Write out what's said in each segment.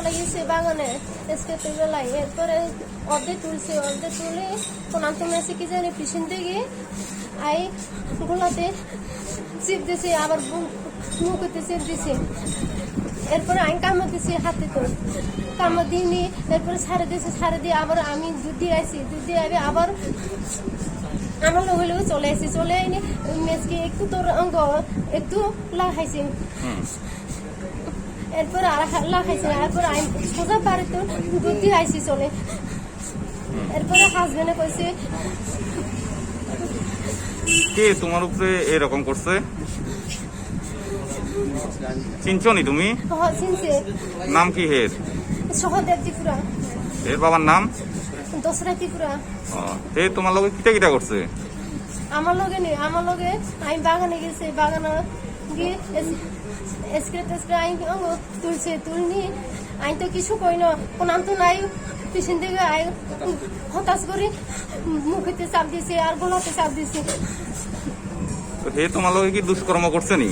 চলে গেছে বাগানে স্কেপের বেলায়। এরপরে অর্ধেক তুলে কোনান্ত মেসে কি জানি পিছন থেকে আই গোলাতে চিপ দিছে, আবার মুখতে চিপ দিছে। এরপরে আমি কামড় দিছি হাতে, তো কামড় দিইনি। এরপরে ছাড়ে দিয়ে আবার আমি দুধ দিয়ে আইছি, দুধ দিয়ে আবার আমার লগে লগে চলে আসি। চলে আইনি মেসকে একটু তোর অঙ্গ একটু লাগাইছি, এরপরে আর লাগাইছি। এরপর আমি সোজা বাড়িতে দুধ দিয়ে আইসি চলে। এরপরে হাজবেন্ডে কইছে কে তোমার উপরে এরকম করছে? চিনছো নি তুমি? চিনছে। নাম কি হের? সহদেব ত্রিপুরা। এর বাবার নাম? দোসরা ত্রিপুরা। হে তোমার লগে কিটা করছে? আমার লগে নেই, আমার লগে আমি বাগানে গেছি, বাগানে গিয়ে স্ক্রেপ আমি তুলছে, তুলনি আমি তো কিছু কই না, কোনাম তো নাই। পিছন থেকে হতাশ করে মুখেতে চাপ দিছে আর গোলাতে চাপ দিছে। হে তোমার লগে কি দুষ্কর্ম করছে নি?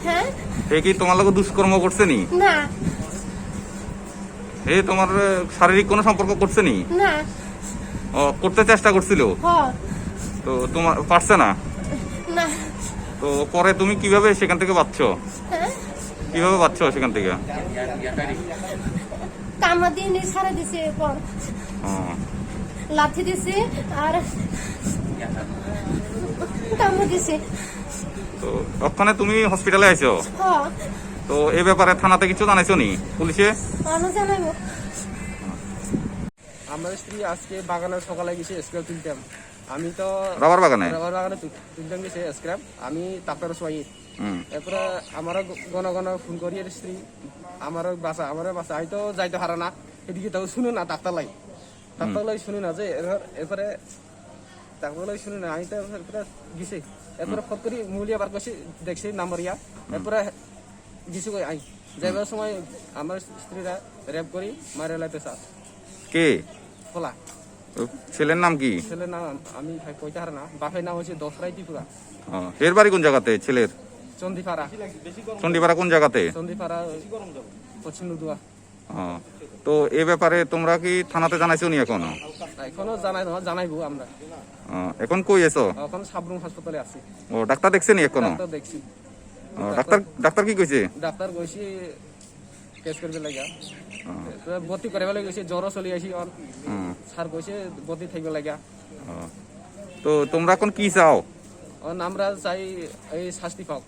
হ্যাঁ। হে কি তোমার লগে দুষ্কর্ম করছে নি? না। হে তোমার শারীরিক কোনো সম্পর্ক করছে নি? না। করতে চেষ্টা করছিল তো তোমার পারছে না? না। তো পরে তুমি কিভাবে সেখান থেকে বাঁচছো? হ্যাঁ, কিভাবে বাঁচছো সেখান থেকে? কামড় দিয়ে নিয়ে ছাড়া দিছে, এরপর লাথি দিছে আর কামড় দিছে। তো ওখানে তুমি হসপিটালে আইছো? তো এই ব্যাপারে থানাতে কিছু জানাইছো নি? পুলিশে আমি জানাইবো। আমার স্ত্রী আজকে বাগানে সকালে গেছে স্ক্র্যাপ তুলতাম। আমি তো রাবার বাগানে তুলতাম গেছে স্ক্র্যাপ, আমি তারপরে শোয়াই। এরপরে আমারও ঘন ঘন ফোন করি স্ত্রী, আমারও বাসা আমি তো যাইতে পারা না, এদিকে তাও শুনে না ডাক্তার লাই শুনি না যে এরপরে ডাক্তার লাই শুনি না। আমি তো এরপরে গেছি, এরপরে ফট করি মুলি আবার কইছি দেখছি নাম্বার ইয়া। এরপরে গেছি কই আই যাইবার সময় আমার স্ত্রীরা রেপ করি মারে লাইতে চা কে খোলা। ছেলের নাম কি? ছেলের নাম আমি কইতে পারি না, বাপের নাম হচ্ছে দোসরাই ত্রিপুরা। এর বাড়ি কোন জায়গাতে ছেলের? চন্ডিপাড়া কোন জায়গাতে? চন্ডিপাড়া পশ্চিম লুদুয়া। তো এ ব্যাপারে তোমরা কি থানাতে জানাইছো নি? এখনো জানাইবো আমরা। এখন কই আছো? এখন সাবরুম হাসপাতালে আছি। ডাক্তার দেখছে নি এখনো? দেখছি। ডাক্তার কি কইছে? ডাক্তার কইছি কেস করবে লাগা, ভর্তি করাবে লাগছে, জ্বর চলি আসি। স্যার কইছে ভর্তি থাকবে লাগা। তো তোমরা এখন কি চাও? আমরা চাই এই শাস্তি পাও।